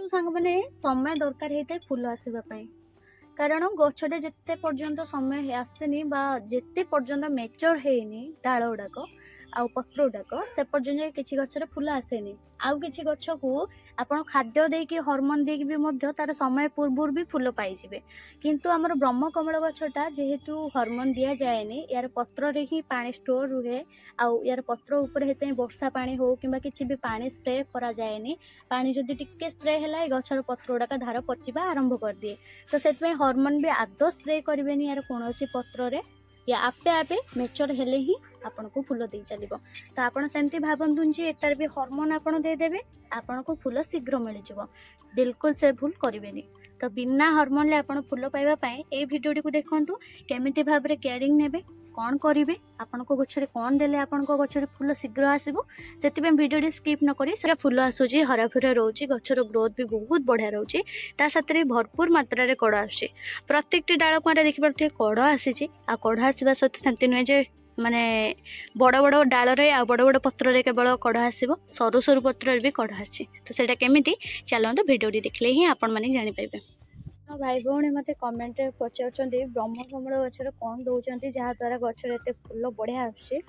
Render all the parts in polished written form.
सांग मैंने समय दरकार होता है फूल आसवाई कारण गछटे जिते पर्यंत समय आसेनी जिते पर्यंत मेच्योर हेनी डाल गुड़ाक आ पत्र गुड़ाक से पर्यंत किसी गचर फूल आसेनी आउ किसी गछ को आपण खाद्य देकी हॉर्मोन देकी भी मध्य तार समय पूर्व भी फूल पाइबे किंतु आमर ब्रह्मकमल गछटा जेहेतु हॉर्मोन दिया जाएनी यार पत्र रे ही पानी स्टोर रुहे आउ यार पत्र ऊपर हेते वर्षा पानी हो किंबा किछि भी पानी स्प्रे करा जाएनी पानी जदि टिके स्प्रे हैला ए गछर पत्र गुड़ाक धार पचिबा आरंभ कर दिए तो से हॉर्मोन भी आदौ स्प्रे करेनि यार कौन पत्र रे या आपे आपे मेच्योर हेले ही आपन को फूल दे चलो तो आपन सेमती भावतु एटार भी हॉर्मोन आपन देदेवे आपन को फूल शीघ्र मिल जाव बिल्कुल से भूल करेनि तो बिना हॉर्मोन आपन फूल पाइबा ए भिडियो को देखंतु केमिति भाबरे केयरिंग नेबे कौन करेंगे आपण को गचरे कौन देले आपण को गचरे फूल शीघ्र आसो से भिडियो स्किप न करी फूल आसूची हरा फुरा रोचे गचर ग्रोथ भी बहुत बढ़िया रोचे ता साथ भरपूर मात्रा कड़ आसुची प्रत्येक डाल को देखिए कड़ आसी आ कड़ आसवा सहित सेमती नुहे जे माने बड़ बड़ डाल बड़ बड़ पत्र रे केवल कड़ आसो सरु सरु पत्र भी कड़ आसी तो सेटा केमिति चलते भिडियो देखले ही आपण माने जानि पाइबे। भाई भौणी मत कमेंट पचार ब्रह्मकमल गचर कौन दौरान जहाँद्वारा गचर एत फूल बढ़िया आसुची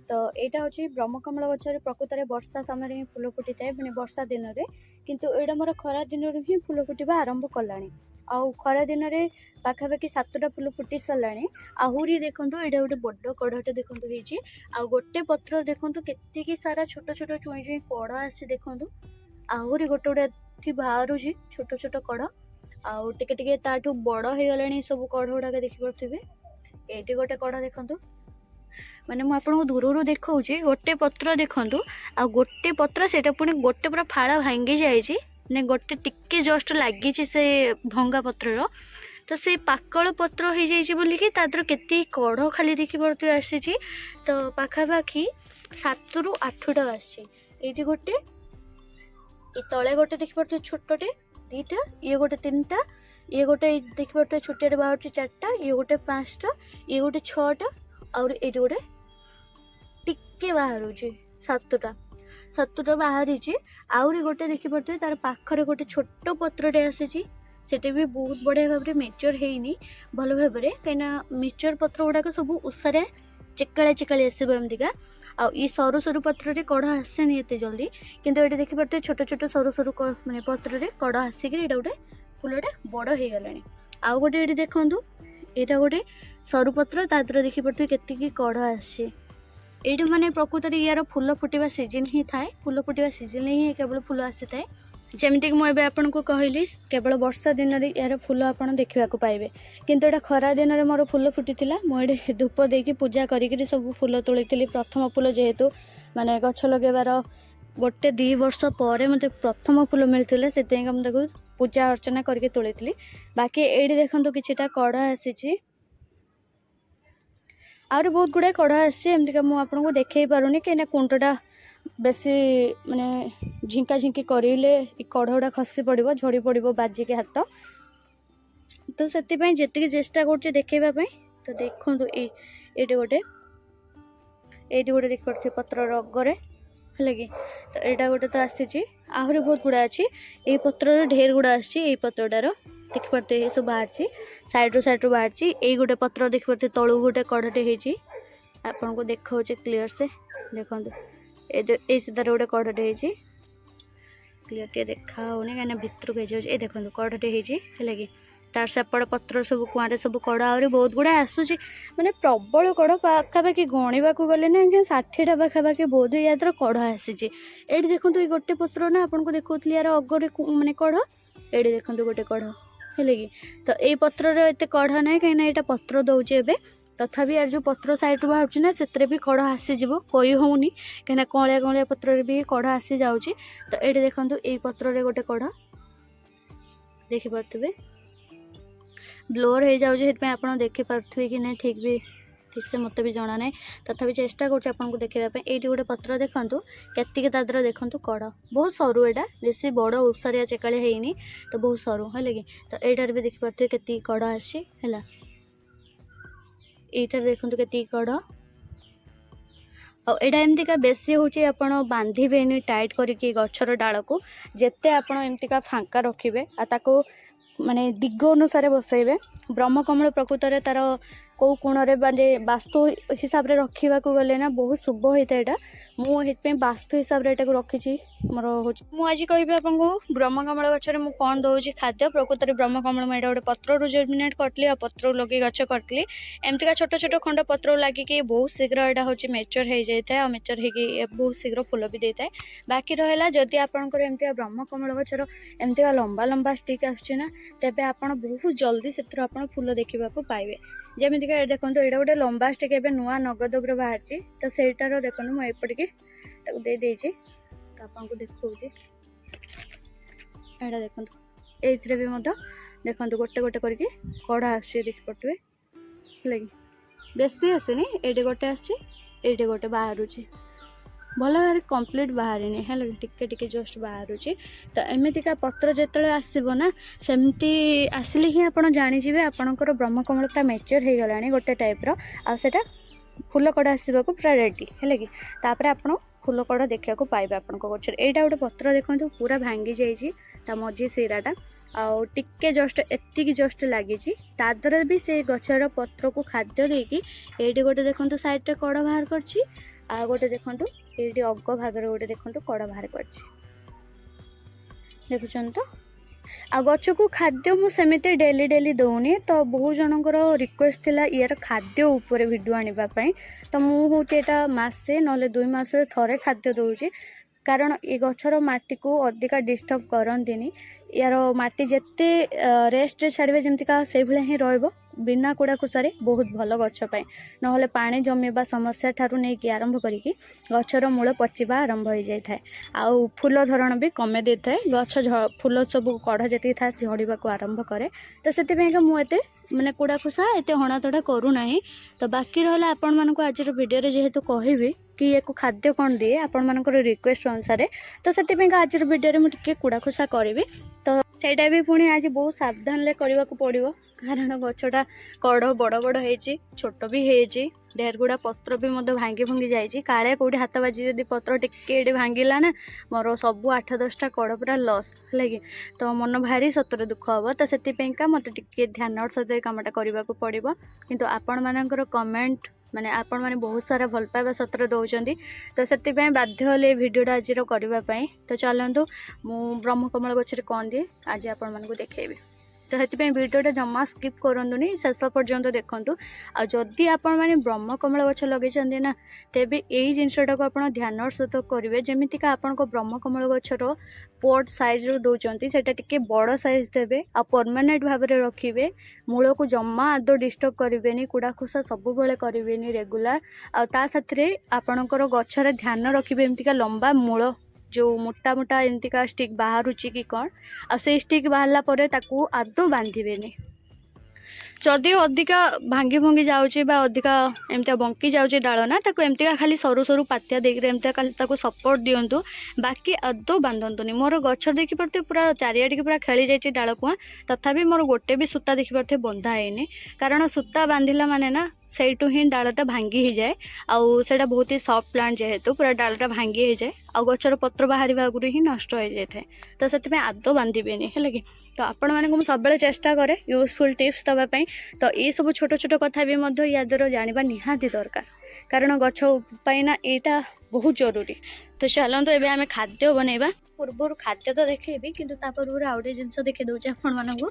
तो यहाँ हूँ ब्रह्मकमल गचर प्रकृत में वर्षा समय ही फूल फुटी थाए मैंने वर्षा दिन में किंतु यहाँ मोर खरा दिन ही फूल फुटा आरंभ कलानी आउ खरा दिन में पाखापाखि 7टा फूल फुटी सारा आहरी देखो यहाँ गोटे बड़ कड़टे देखो आउ गोटे पत्र देखो के सारा छोट छोट चुई चुई कड़ आसी देखो आहरी गोटे गोटे बाहर छोट छोट कड़ आउ टिके टिके ताठू बड़ हो गलानी सब कड़ गुड़ाक देखिपे ये गोटे कड़ देखूँ माने मु आपको दूर देखा गोटे पत्र देखूँ आ गोटे पत्र से पुणी गोटे पूरा फाड़ भांगी जाए गोटे टिके जस्ट लगी से भंगा पत्र तो से पाकल पत्र हो जाइए तादर के कड़ खाली देखिपे आसी तो पाखापाखि 7 ରୁ 8टा आसी गोटे तले गोटे देखिपे छोटे 2टा ये गोटे 3टा ये गोटे देखिए छोटे बाहर 4टा ये गोटे 5टा ये गोटे 6टा और ये गोटे टिके बाहर 7टा बाहरी आहरी गोटे देखिपे तार पाखरे गोटे छोट पत्रटे आसी सेटे भी बहुत बढ़िया भाव में मेच्योर होनी भल भाव में कहीं मेच्योर पत्र गुड़ाक सब उषारे चिकाड़ा चिकाड़ी आसो एमतीका आ सरु सरु पत्र कड़ आसेनी एत जल्दी किंतु ये देखिपे छोट छोट सरु सरु माने पत्र कड़ आसिक गोटे फूलटे बड़ हो गलानी आउ गोटे ये देखूँ यहाँ गोटे सरु पत्र तादर देखिपे के कड़ आसी ये माने प्रकृत में यार फूल फुटा सीजन ही थाए फूल फुटा सीजन ही केवल फूल आसी थाए जमीक मुझे आपको कहली केवल वर्षा दिन में यार फूल आप देखा पाइबे किंतु एटा खरा दिन में मोर फूल फुटी मुझे धूप देकी पूजा करी सब फूल तोली प्रथम फूल जेहेतु माने गछ लगेबार गोटे 2 वर्ष पर मत प्रथम फूल मिलते से मुझे पूजा अर्चना करके तोली बाकी ये देखो किछिटा कड़ आसी आहुरी बहुत गुड़ाए कड़ आमतीका मुझे देखे पारूनी कहीं कुंटटा बेसी माने झिंका झिंकी करेले कड़ गुड़ा खसी पड़ो झड़ी पड़ो बाजिके हाथ तो से जी चेष्टा कर देखेवाई तो देखो ये गोटे देखिए पत्र अगरे है कि तो यहाँ गोटे तो आसी आहरी बहुत गुड़ा अच्छी ये पत्र ढेर गुड़ा आसी पत्रटार देखिपे ये सब बाहर सैड्रु बाहर ये गोटे पत्र देखिपे तलू गोटे कड़टे होती आपन को देखा क्लीयर से देखो ये सीधार गोटे कड़टे होती क्लीयर टे देखा होनी कहीं भितर को ये देखो कड़टे है कि तार सेपट पत्र सब कुआं सब कड़ आहरी बहुत गुड़ा आसूसी माने प्रबल कड़ पाखापाखि गणवा को गले ना 60टा पाखापाखि बहुत या कड़ आसी ये देखो ये गोटे पत्र ना आपको देखा यार अगरे माने कड़ ये देखो गोटे कड़ है कि तो ये पत्र एत कड़ ना कहीं यहाँ पत्र दौचे एवं तथापि यार जो पत्र साइड बाहर ना से भी कड़ आसीज कही होनी कहीं कलिया कलिया पत्र भी कड़ आसी जाऊँगी तो ये देखो ये पत्र गोटे कड़ देखिपे ब्लोअर हो जाऊँगी आप देखिपे कि नहीं ठीक से मत भी जना ना तथापि चेष्टा करूँ देखापी ये गोटे पत्र देखूँ के तादर देखूँ कड़ बहुत सरू एटा बेसी बड़ उसारिया चेकाड़ी है तो बहुत सरू है कि तो यार भी देखिपे के कड़ आसी है यहाँ देखो के कड़ एटा एमतीका बेसी होची आपण बांधिबेनी टाइट करके गछर डाल को जेते आपण एमतीका फांका रखिबे आ ताको माने दिग अनुसार बसैबे। ब्रह्मकमल प्रकृत रे तार कौ कोण रे माने वास्तु हिसाब रे रखिबा को गले ना बहुत शुभ होइता एटा। मु हेतपे वास्तु हिसाब रे एटा को रखिछि मोर होछि। मु आज कहबे आपन को ब्रह्मकमल गछरे मु कोन दउछि खाद्य। प्रकृत रे ब्रह्मकमल म एटा गोटे पत्र रु जर्मिनेट करतली आ पत्र लगे गछ करतली एमतिका छोट छोट खंड पत्र लागी कि बहुत शीघ्र एटा होछि मेच्योर हे जायता आ मेच्योर हे कि बहुत शीघ्र फूल भी देता है। बाकी रहला जदि आपन को एमतिका ब्रह्मकमल गछर एमतिका लंबा लंबा स्टिक आछि ना तेबे आपन बहुत जल्दी सेत्र आपन फूल देखिबा को पाइबे। जमीतिका देखो एटा गोटे लंबा स्टिक एबे नुआ नगद उपर बाहर तो सेटार देखो मु एपटिके ताको दे देछि तो आपन को देखौछि एटा देखो एइथरे भी मत देखो गोटे गोटे करके कड़ा आछि देखि पटवे लगी बेसी आसेनी एटे गोटे आछि एटे गोटे बाहरुछि भल भाव कंप्लीट बाहरी है टिके टिके जस्ट बाहरुछि। तो एमतीका पत्र जेतले आसीबो ना सेमती आसिले ही आपण जानि जिवे आपणकर ब्रह्मकमल पूरा मैच्योर हो गलानी गोटे टाइप रो आ सेटा फूल कड़ा आसीबा को पूरा रेडी है कि तापर आपण फूल कड़ा देखा को पाइबे आपण को गछर। एटा गोटे पत्र देखंतु पूरा भांगी जाइछि ता मझी सिराटा आउ टिके जस्ट एतिकी जस्ट लगी ता द्वारा भी से गछर पत्र को खाद्य देकी एटी गोटे देखंतु साइड रे कड़ा बाहर करछि आ गोटे देखंतु एटी अग भागर गोटे देखंतु कड़ा बाहर करछि देखुछन तो। आ गछ को खाद्य मु सेमिते डेली डेली दौनी तो बहुत जनकर रिक्वेस्ट थिला यार खाद्य ऊपर वीडियो आनिबा पई तो मु होचे एटा मासे नले 2 मास रे थरे खाद्य दउची कारण ये गछर माटी को अधिका डिस्टर्ब करंतिनी यार माटी जेते रेस्ट रे छाड़बे जेमतिका से भले ही रहबो बिना कुड़ा कुसारे बहुत भल गछ पाए नहले पानी जमीबा समस्या ठारू नहीं कि आरंभ करिकी गछर मूल पचिबा आरंभ हो जाय थाए आ फूल धरण भी कमे दे थाए गछ फूल सब कढ़ जेती था झड़ीबा को आरंभ करे तो सेते बेंका मु एते माने कुड़ा कुसा एते हणा तडा करू नाही। तो बाकी रहला आपण मानको आज वीडियो रे जेहेतु कहबी कि एको खाद्य कौन दिए आपण मानकर रिक्वेस्ट अनुसार तो से आज वीडियो रे मुझे कुड़ा खुसा करी तो सेटा भी पुणी आज बहुत सावधान ले करने को पड़ो कारण गछटा कड़ बड़ बड़ होती छोट भी होती ढेर गुड़ा पत्र भी मतलब भांगी भंगी जाइए काले कौटी हाथ बाजी जब पत्र टिके भांगला ना मोर सब 8-10टा कड़ पूरा लस है तो मन भारी सतर दुख हम तो से मत टे ध्यान सहित कमटा करने को पड़ो किंतु आपण मानकर कमेंट माने आपण माने बहुत सारा भल पाइबा सतर दौरान तो से बाध्य हेले भिडटा आज करने तो चलतु मु ब्रह्मकमल गचर कौन दिए आज आपण मानक देखेबी तो से भिडटा जमा स्किप करनी शेष पर्यंत देखूँ आदि आपण मैंने ब्रह्मकमल गछ लगे ना तेबे यही जिनटा को आप ध्यान सहित करेंगे जमीतिका आपण ब्रह्मकमल गछर पॉट साइज दौरान से टे बड़ साइज देवे आ परमानेंट भाव में रखिए मूल को जमा आदौ डिस्टर्ब करेंगे कुड़ा खुसा सब बेले करेंगे रेगुलर आ साथी आपणकर गचर ध्यान रखिए एमतीका लंबा मूल जो मोटा मोटा एमतीका स्टिक बाहर कि कौन आ से स्टिक बाहरला परे ताकू आदौ बांधिबेनी जदि अधिका भांगी भंगी जाऊँगी अधिका एमती बंकी जाऊँगी डाल ना ताको एमतीका खाली सरू सरू पातिया देकर एमती खाली ताको सपोर्ट दिंतु बाकी आदौ बांधतुनि मोर गछ देखी पारे पूरा चारिआडे पूरा खेली जाइए डाल कुआ तथापि मोर गोटे भी सूता देखी पारे बंधा है कारण सूता बांधिला माने ना सहीठू ही डालटा भांगी ही जाए आउ सेटा बहुत ही सॉफ्ट प्लांट जेहेतु पूरा डालटा भांगी ही जाए आ गचर पत्र बाहर आगुरी ही नष्ट हो जाए तो से आदौ बांधिबेनी है कि तो आपण मानक सब चेष्टा करे यूजफुल टिप्स दवाई तो ये सब छोट छोट कथा भी या द्वारा जाना निहाती दरकार कारण गछ ना यहाँ बहुत जरूरी। तो चलते एवं आम खाद्य बनइबा पूर्व खाद्य तो देखेबी किंतु पूर्व आउ गए जिन देखे दूसरे आपण मानक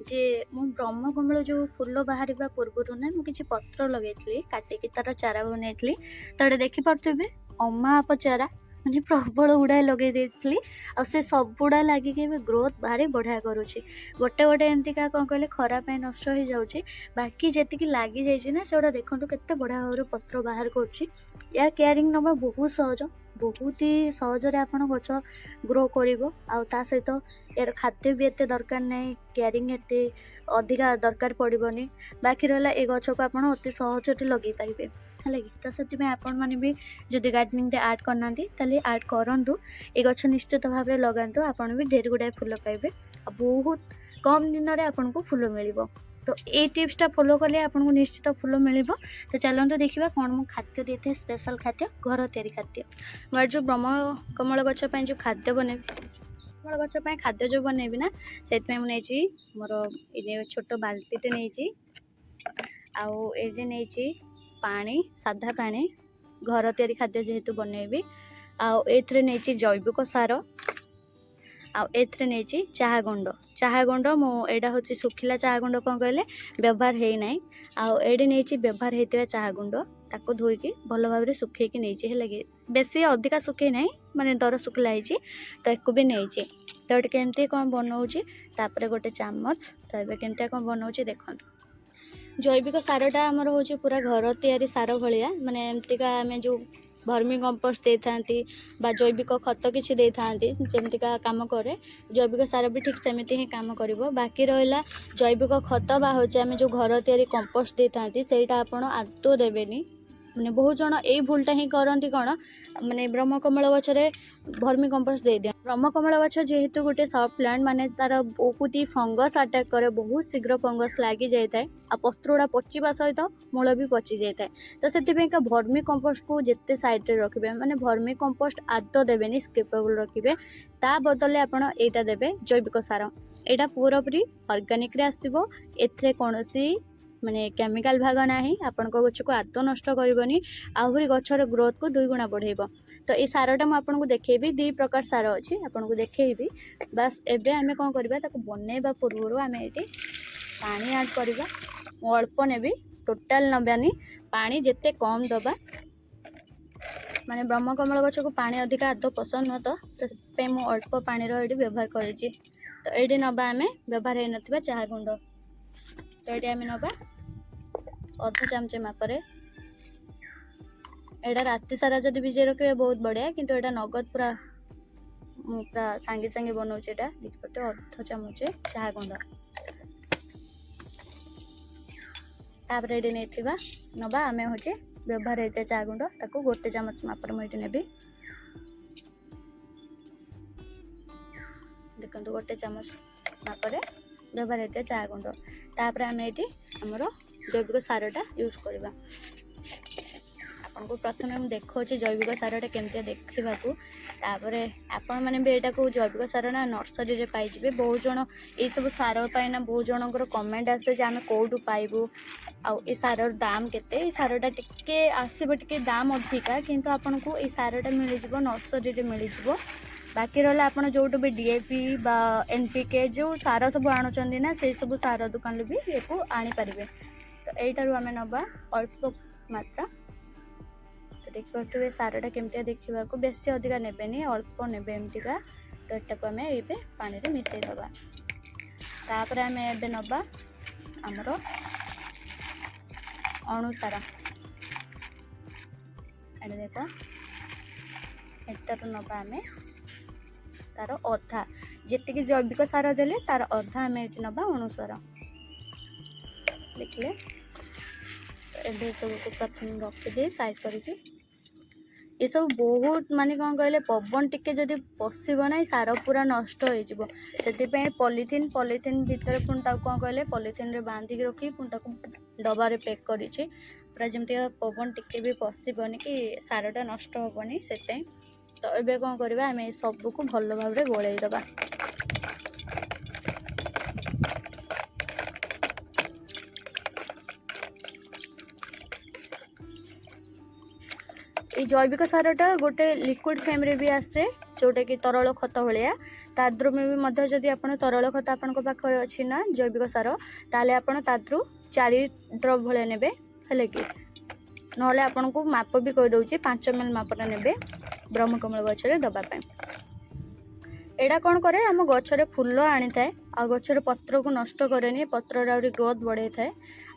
जे मु ब्रह्मकमल जो फूल बाहर पूर्व ना मुझे पत्र लगे काटिकी तार चारा बनई तो देखिपे अमाप चारा मैंने प्रबल गुड़ाए लगे देती आ से सब गुड़ा लगिक ग्रोथ भारी बढ़िया करुँची गोटे गोटे एमती क्या कौन कहले खराब नष्ट हो जाऊँगी बाकी जी लगी जाइए ना से देखो केते बढ़िया भाव पत्र बाहर कर या केयरिंग नवा बहुत सहज बहुत ही सहजरे आप गच ग्रो कर सहित यार खाद्य भी एत दरकार नहीं केयरिंग एत अधिका दरकार पड़ोनी बाकी रहा ये गच को आप अति सहज लगे पारे है कि तो से आपण मैंने भी जदि गार्डनिंग आड करना ताले आड करूँ ये गछ निश्चित भाव में लगातु आपड़ भी ढेर गुड़ाए फूल पाइबे बहुत कम दिन में आपन को फूल मिल तो ये टिप्सटा फॉलो कले आपको निश्चित फूल मिल। तो चलते देखा कौन मु खाद्य देते हैं, स्पेशल खाद्य, घर तैयारी खाद्य। मैं जो ब्रह्म कमल गछपाई जो खाद्य बने, कमल गछपाई खाद्य जो बनैबी ना, से मुझे मोर ये छोट बाल्टीटे नहीं आउ ये नहीं पानी, साधा पानी, घर तैयारी खाद्य जेहेतु बनैबी। आउ एथरे नहीं जैविक सार, आउ एथरे नहीं चाह गुंड मुझा हूँ सुखिला चाह गुंड कौन कहले व्यवहार है ना। आउ एडी नहीं व्यवहार होता चाह गुंड ताको धोईकी भल भाव सुखेकी नहीं है, बेसी अधिका सुखे ना माने दर सुखला है तो एक भी नहीं। तो ये केमती कौन बनाऊँगी तापर गोटे चामच, तो ये केमती कौन बनाऊँगी देखो। जैविक सारटा आमर हूँ पूरा घर तैयारी सार भाया, माने एमतीका आम जो भर्मी कंपोस्ट दे था जैविक खत किसी दे था जमतीका काम करे, जैविक सार भी ठीक सेमती ही काम कर। बाकी रहा जैविक खत बा हूँ आम जो घर तैयारी कंपोस्ट दे था सहीटा आपड़ आदौ देवेनि। मैंने बहुत जन यही भूलटा ही करती कौन माने ब्रह्मकमल गचरे भर्मी कंपोस्ट दे दिया। ब्रह्मकमल गच जेहेतु गोटे सब प्लांट माने तार बहुत ही फंगस अटैक करे, बहुत शीघ्र फंगस लगी जाए आ पत्र गुड़ा पचिवा सहित मूल भी पचि जाए। तो से भर्मी कंपोस्ट को जिते साइड रे रखिए, माने भर्मी कंपोस्ट आदौ देवेनि, स्किपेबल रखिए। ता बदले आपण एटा देबे जैविक सार, एटा पूरापूरी ऑर्गेनिक रे आसीबो। एथरे कोनोसी माने केमिकल भाग ना, आपण गछ को आदौ नष्ट करबनी, आहरी गछर ग्रोथ को 2 गुणा बढ़ेबो। तो ये सारटा मुझे आपको देखेबी, 2 प्रकार सार अच्छी आपको देखेबी। बस एबे आमे कौन करबा ताको बनैबा पूर्व आमे एटी पानी ऐड करबा, अल्प नेबी, टोटाल नबानी पानी जेते कम दबा। माने ब्रह्मकमल गछ को पानी अधिक आदौ पसंद नुह, तो मु अल्प पानी ये व्यवहार करेछि। तो ये नबा आमे व्यवहार हो नथिबा चाह गुंड, तो ये आमे नबा अधा चामच मापरे। एटा राति सारा जब भिजे रखे बहुत बढ़िया, किंतु एटा नगद पूरा पूरा सांगे सांगे बनाऊे। एटा देखिए अधा चामच चाह गुंड, तापर ये नहीं नबा आम हूँ व्यवहार होता चाह गुंड, ताको गोटे चामच मापर मुझे नेबी। देखो गोटे चामच मापर व्यवहार होता चाह गुंड, तापर आम ये आमर जैविक सारटा यूज करवा। आपको प्रथम मुझे देखा जैविक सारटा केमती देखा, आपण मैंने भी यहाँ को जैविक सार ना नर्सरी रे पाइबे। बहुत जन ये सब सार पाइना बहुत जनकर कमेंट आसे जे आम कौटू पाइबू, आउ ये सार दाम केते, ये सारटा टिके आसब टिके दाम अधिका, किंतु आपन को ये सारटा मिल जाव नर्सरी रे मिल जाव। बाकी रहा आप जो भी डीएपी बा एनपीके जो सार सब आणुचंदी ना, से सब सार दुकान भी ये आनीपारे। तो यहीठार आम नबा अल्प मात्रा, तो देखिए सारटा केमती देखा बेसी अधिका नेबेनी, अल्प नेबे एमतीका। तो यहाँ आम ये पानी रे मिसईदबा, तापर आम ए नबा आमर अणुसार, एट देख एटार नबा आम तार अधा, जी जैविक सार देले तार अधा आम ये नबा अणुसार। देखिए ये सब को प्रथम रखिदे साइड करके, ये सब बहुत माने कौन कहले पवन टिके जदि पशिब ना सार पूरा नष्ट हो पॉलीथिन भितर पुणी कौन कहले पॉलीथिन रे बांधिक रखी पुणी डबारे पैक करी पूरा जमती पवन टिके भी पशिबनी कि सारटा नष्ट हेनी से। तो ये कौन करवा आम सबको भल भाव गोलई दबा। ये जैविक सारटा गोटे लिक्विड फॉर्म रे भी आसे, जोटा कि तरल खत भाया। ताद्रु में भी मध्य जदि आपण तरल खत आपण पाखे अच्छी ना जैविक सार, ताले आपण ताद्रु 4 ड्रप भाया नेबे, हेले कि नहले आपण को माप भी कह दउची 5 ml मापटा नेबे ब्रह्मकमल गछरे दबा पाए। एडा कौन करे आम गछरे फूल आनी थाए, आ गछर पत्र को नष्ट करेनी, पत्र आउरी ग्रोथ बढ़े थाए।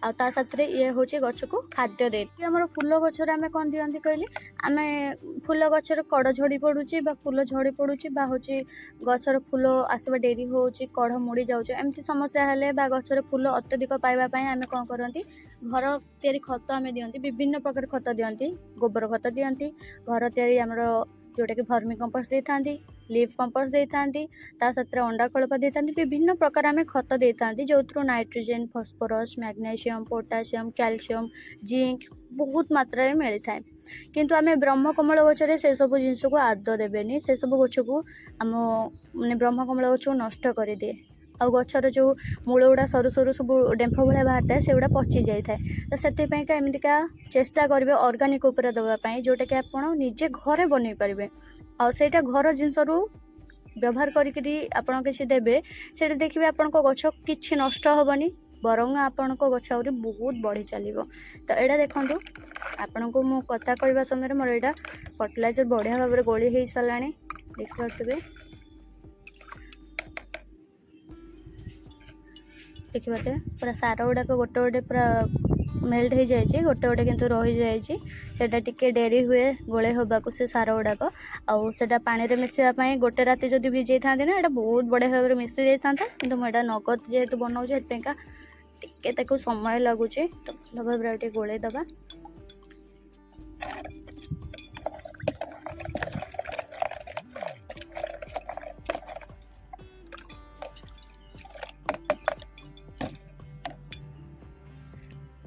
आ ता साथरे ये होचे गछ को खाद्य दे। हमर फूल गछरे आमे कोन दियंती कहली, आमे फूल गछर कड़ झड़ी पड़ुची बा फूल झड़ी पड़ुची बा होची गछर फूल आसबा डेरी होची, कड़ मुड़ी जाउची, एमती समस्या हेले बा गछर फूल अत्यधिक पाइबा पई आमे कोन करंती घर तयारी खत आमे दियंती, विभिन्न प्रकार खत दियंती, गोबर खत दियंती, घर तयारी हमर जोटा कि भर्मी कंपोस्ट दे थांती, लिफ कंपोस्ट देइथांती ता सतरे अंडा खोलपा देइथांती विभिन्न प्रकार आमे खत देइथांती जोथ्रु nitrogen phosphorus magnesium potassium calcium zinc बहुत मात्रा रे मिली थाए किंतु आमे ब्रह्मकमल गछरे से सब जिनिस को आद देबेनी से सब गछ को आम माने ब्रह्मकमल गछ को नष्ट कर दिए आ गछर जो मूल गुड़ा सरू सरू सब डेम्फ भाया बाहर थाए से गुड़ा पची जाए तो से एमतीका चेष्टा करेंगे ऑर्गेनिक उपर देवाई जोटा कि आप निजे घरे बन पारे आईटा घर जिनस व्यवहार करा किसी देवे से देखिए आपण गछ कि नष्ट हेनी बरंग आपण गछ आहरी बहुत बढ़ी चलो तो यहाँ देखूँ आपण को मु कथा कहवा समय मोर यहाँ फर्टिलाइजर बढ़िया भाव में गोली हो सारा देखिए देखिए पूरा सार गुड़ाक गोटे गोटे पूरा मेल्ट हो जाए गोटे गोटे किंतु रही जाए टिके डेरी हुए गोले होबाकू से सार गुड़ाक आउटा पानी में मिसापी गोटे राति जब भिजे था ना यहाँ बहुत बढ़िया भाव में मिसी जाता कि मुझे नगद जेहेतु बनाऊे टिके समय लगुच तो भल भाव में गोले दबा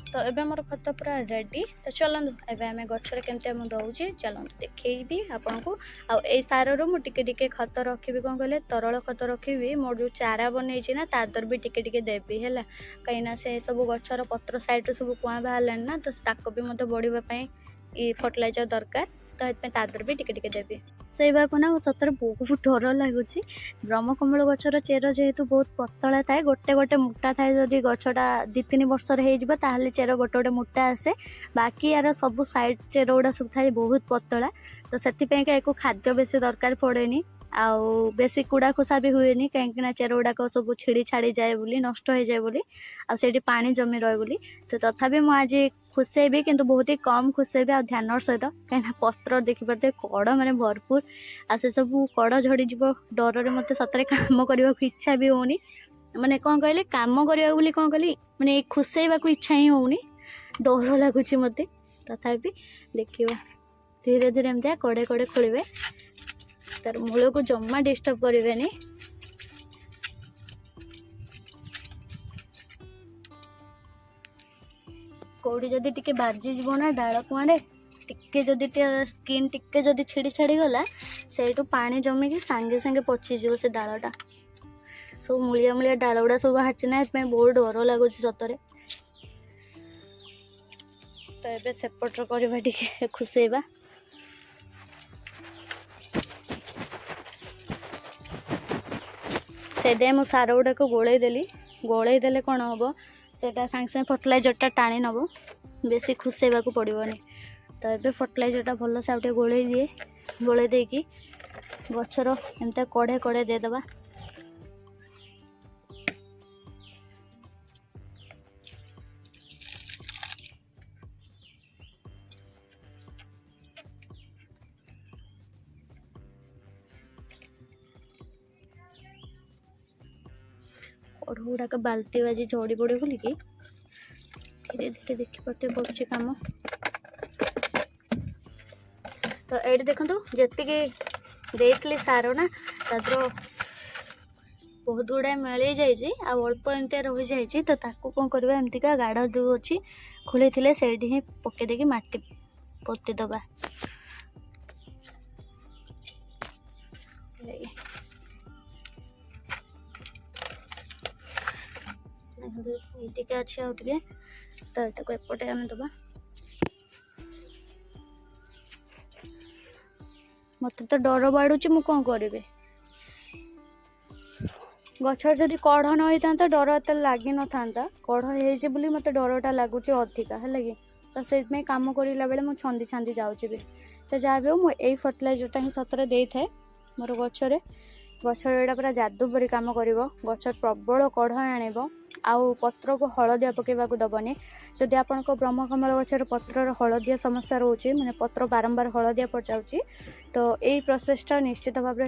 तो एबे मोर खत पूरा रेडी तो चलतु एबे आम गचर केमती दौचे चलतु देखी आपन को आई सार मु टिके खत रखी कौन कहले तरल खत रखी मोर जो चारा बन ना तादर भी टिके देवी है कहीं से सब गचर पत्र सैड सब कुआ बाहर ना तो ताक भी मत बढ़ाई फर्टिलाइजर दरकार तो तादर भी टिके देवी से ना सतरे बहुत डर लगुच ब्रह्मकमल गचर चेर जेहेतु बहुत पतला थाए गोटे गोटे मोटा थाए जदि गछटा 2-3 वर्ष हो चेर गोटे गोटे मोटा आसे बाकी यार सब साइड चेर गुड़ा सब थाए बहुत पतला तो से खाद्य बेसी दरकार पड़ेनी आउ बेसी कुड़ा खुसा भी हुए कहीं चेर गुड़ाक सब छिड़ी छाड़ी जाए बोली नष्ट हो जाए बोली आठी पानी जमी रहे बोली तो तथापि मुझे खुशेबी किंतु बहुत ही कम खुशेबी आ ध्यान सहित कहीं पत्र देखिपे कड़ माने भरपूर आ से सब कड़ झड़ी डर मत सतरे काम करने को इच्छा भी होनी माने कौन कहले काम करने बोली कौन कहली माने खुशेबा को इच्छा ही होनी डर लगुच मत तथापि देखिए धीरे धीरे एमती कड़े कड़े खोलिए तार मूल को जमा डिस्टर्ब करें कौड़ी जदि टिके बाजी जीव ना डाल कुआं टिके जदि स्किन टिके जदि छिड़ी छाड़ी गला से पानी जमिकी सांगे सांगे पचिज से डालटा सब मूलिया मूलिया डाल गुड़ा सब बाहर ना बहुत डर लगुच सतरे तो ये सेपटर करवा टिके खुशेबा से मु सार गुड़ाक गोले देले कौन हम से सांगे सांगे फर्टिलाइजरटा टाणी नब बेसी खुशेबा को पड़ोनी तो ये फर्टिलाइजरटा भल से आउटे गोले दिए गोले देकी गचर एमती कड़े कड़े देदेबा कड़ गुड़ाक बाल्टी बाजी झड़ी पड़े बोलिक धीरे धीरे देखिपटे पड़े कम तो ये देखो जी सार ना तर बहुत गुड़ाए मिल जाइए अल्प एमती रही जाइए तो ताकू कौन करवा एमतीका गाढ़ जो अच्छी खोली थे से ही पकईदे माटी पोती दबा टे अच्छे आउ टे तो एपटे आम दबा मत तो डर बाड़ुची मु कौन करी गचर जदि कढ़ न होता तो डर एत लगी न था कढ़ हो मत डरटा लगुच अधिका है कि तो से कम करला बेले मुझे छंदी छांदी जाऊँगी भी तो जहाँ भी हो मुझे फर्टिलाइजरटा ही सतरे दे थाए मोर गचर गचर पूरा जादू परी काम कर गचर प्रबल कढ़ आण आउ पत्र को हलदिया पकेबा दबनी जदि आपण ब्रह्मकमल गचर पत्र हलदिया समस्या रोचे माने पत्र बारंबार हलदिया पड़ जाऊँगी तो यही प्रोसेसटा निश्चित भाव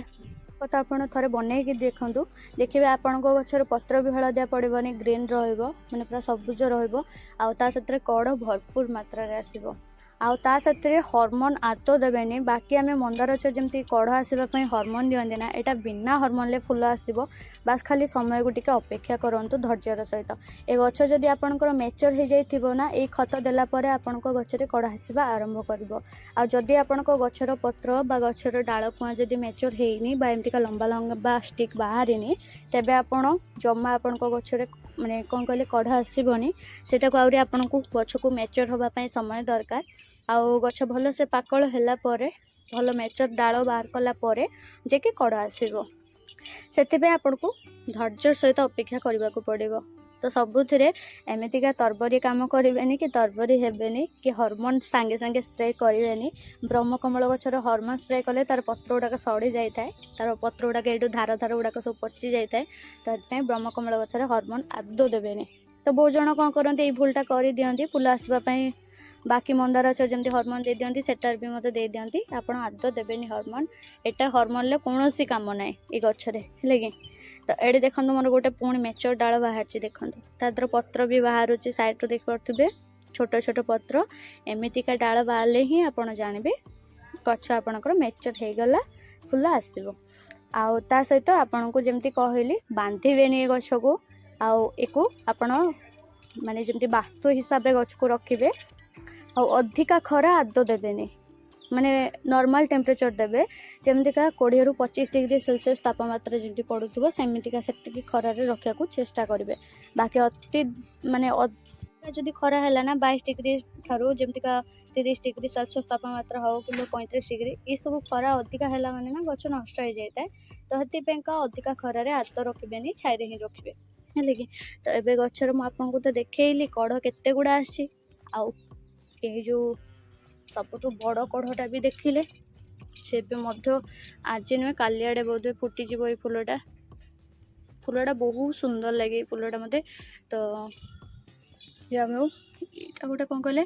तो आपड़ थे बनईकि देखूँ देखिए आपण गचर पत्र भी हलदिया पड़ोनी ग्रीन रहा पूरा सबुज रहा कड़ भरपूर मात्रा आसो आउ ता साथे हॉर्मोन आतो देबेनी। बाकी आम मंदार गछ जमी कढ़ आसवाई हॉर्मोन दियंती ना, यहाँ बिना हॉर्मोन ले फुल आसो। बास खाली समय को टिके अपेक्षा करूँ धैर्यर सहित। ए गछ जदि आपणकर मैच्योर हो जाइथिबो ना, ए खत देला परे आपणक गछरे कढ़ आसवा आरंभ करिवो। आ जदि आपणक गछर पत्र बा गछर डाल कुआ जदि मैच्योर हेइनी बा एमतिका लंबा लंबा स्टिक बाहरिनी, तेबे आपण जमा आपणक गछरे माने कौन कहले कढ़ आसबनी। सेटा को आउरी आपणको गछ को मैच्योर होबा पई समय दरकार। आउ गछ भल से पाकल होला परे भल मैच्योर डाल बाहर कला परे जे कि कढ़ आसबो। सेतिबे आपणको धैर्यर सहित अपेक्षा करबा को पड़िबो। तो सबुथिरे एमितिका तरबरी काम करेनि कि तरबरी हेबेनि कि हॉर्मोन सांगे सांगे स्प्रे करेनि। ब्रह्मकमल गछर हॉर्मोन स्प्रे कले तार पत्र गुड़ाक सड़ी जाए, तार पत्र गुड़ाक ये धार धार गुड़ाक सब पचि जाए। तो ये ब्रह्मकमल गछर हॉर्मोन आदौ देबेनि। तो बहुत जन कौन करते ये भूलटा कर दियंती फुल आसवाई। बाकी मंदार गछ जमी हॉर्मोन दे दियंती सेटार भी मत दे दियंती। आपण आदौ देबेनि हॉर्मोन। एटा हॉर्मोन ले कौन सी काम ना ये गछरे है कि। तो ये देखो मोर गोटे पुणी मैच्योर डाल बाहर देखते तादर पत्र भी बाहर साइड देख पारे छोट छोट पत्र। एमतीका डाल बाहर ही आपड़ जानवे गछ आपणकर मैच्योर हो गला फुल आसो। आउ ता सहित आपन को जमती कहली बांधेनि गछ को। आउ एको आपण माने जमती वास्तु हिसाब से गछ को रखिए। आउ अधिका खरा आदौ देबेनि, माने नॉर्मल टेम्परेचर देबे। जमतीका 20 ରୁ 25 डिग्री सेल्सियस तापमात्रा जमी पड़ुव सेमतिका से खरारे रखा को चेष्टा करेंगे। बाकी अति माने जदि खरा है ना 22 डिग्री ठारू जमतीका 30 डिग्री सेल्सियस तापमात्रा हो कि 35 डिग्री ये सब खरा अधिका है माने ना गछ नष्ट हो जाए। तो हेतिपेका अधिका खरारे आदौ रखिबेनि, छाईरे ही रखिबे है कि। तो एबे गछर मु आपनको तो देखैली कढ़ केते गुड़ा आछि। आउ ये जो सबुठ बड़ कढ़टा भी देखिले से आज नुहे काली आड़े बोध फुटीज ये फुलटा। फुलटा बहुत सुंदर लगे फुलटा मत। तो यहाँ गोटे कौन कहले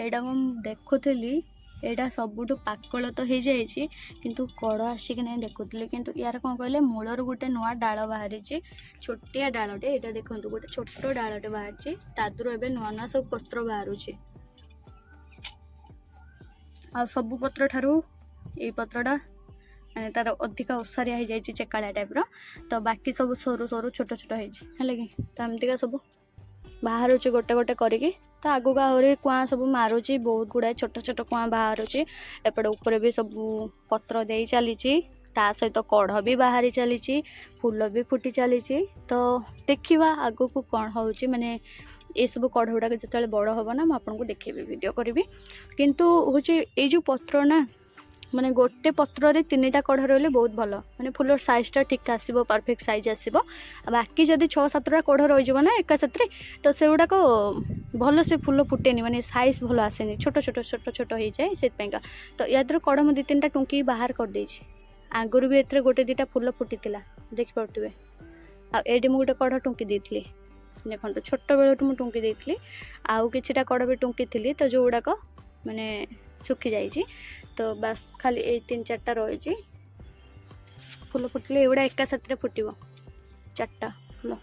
यहाँ देखुली यहाँ सबुठ पाकल तो हो जाए किंतु कड़ आसिक नहीं देखुली। किंतु यार कौन कहले मूलर गोटे नुआ डाल बाहरी छोटिया डालटे यहाँ देखो गोटे छोट डालटे बाहरी तादर ए नुआ नुआ सब पत्र बाहर आ सबु पत्र ठारू ये पत्रटा तार अधिका ओसारिया हो जाए चेकाड़ा टाइप रो। तो बाकी सब सरू सरू छोट छोट है कि। तो एमतीका सब बाहर गोटे गोटे करी। तो आगू आहरी कुआ सब मारुची बहुत गुड़ाए छोट छोट कुआ बाहर एपटे ऊपर भी सब पत्र दे चली ता सहित कढ़ भी बाहरी चली फूल भी फुटी चली। तो देखा आगू को कौन हो माने ये सब कढ़ गुड़ाक जो बड़ हम ना मुझे देखेबी वीडियो करी। किंतु हूँ ये जो पत्र ना माने गोटे पत्र रे 3टा कढ़ रही बहुत भल माने फुल साइजटा ठीक आसो परफेक्ट साइज आसो। बाकी जदि 6-7टा कढ़ रही ना एका साथ तो से गुड़ाक भल से फुल फुटेनि माने साइज भल आसेनि छोट छोट छोट छोट हो जाए से। तो या कढ़ मुझे 2-3टा टुंकी बाहर कर देछि। आगुरी भी एथरे गोटे 2टा फुल फुटी देखि पारुथिबे। आ एडी मु गोटे कढ़ टुंकी देइथली देखो तो छोट बेलू मुझे टुंकी देइथली। आउ किछिटा कढ़ भी टुंकी थी तो जो गुड़ाक माने सुखी जाइए। तो बस खाली ये 3-4टा रही फुल फुटले एगुड़ा एका साथ फुटब 4टा फुल।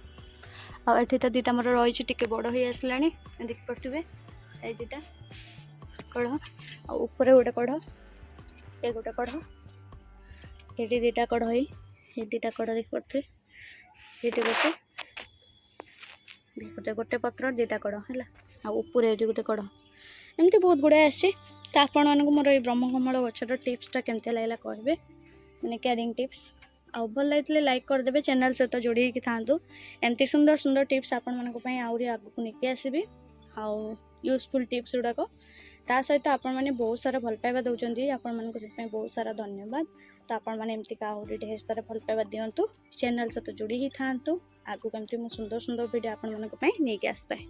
आठी तो 2टा मोर रही टे बड़ हो आसला देख पारे ये 2टा कढ़ आपर गोटे कढ़ ये गोटे कढ़ ये 2टा कढ़ ये 2टा कढ़ देख पारे ये गोटे गोटे गोटे पत्र 2टा कढ़ है आपर ये गोटे कढ़ एमती बहुत गुड़ाए आसी। तो आपण मानक मोर ये ब्रह्मकमल गछर टिप्सटा केमती लगला कहबे माने केयरिंग टिप्स आउ भल लगे लाइक करदे चैनल सहित जोड़ी था। एमती सुंदर सुंदर टिप्स आपण मानक पई आउरी आगु निकी आसीबी आउ यूजफुल टिप्स गुड़ाक ता सहित आपण माने बहुत सारा भल पाइबा दउचंदी आपण मानक से बहुत सारा धन्यवाद। तो आपण माने एमती का आउरी ढेर सारा भल पाइबा दियंतु चैनल सहित जोड़ी ही थांतु आगु केमती मु सुंदर सुंदर वीडियो आपण मानक पई नेकी आसबे।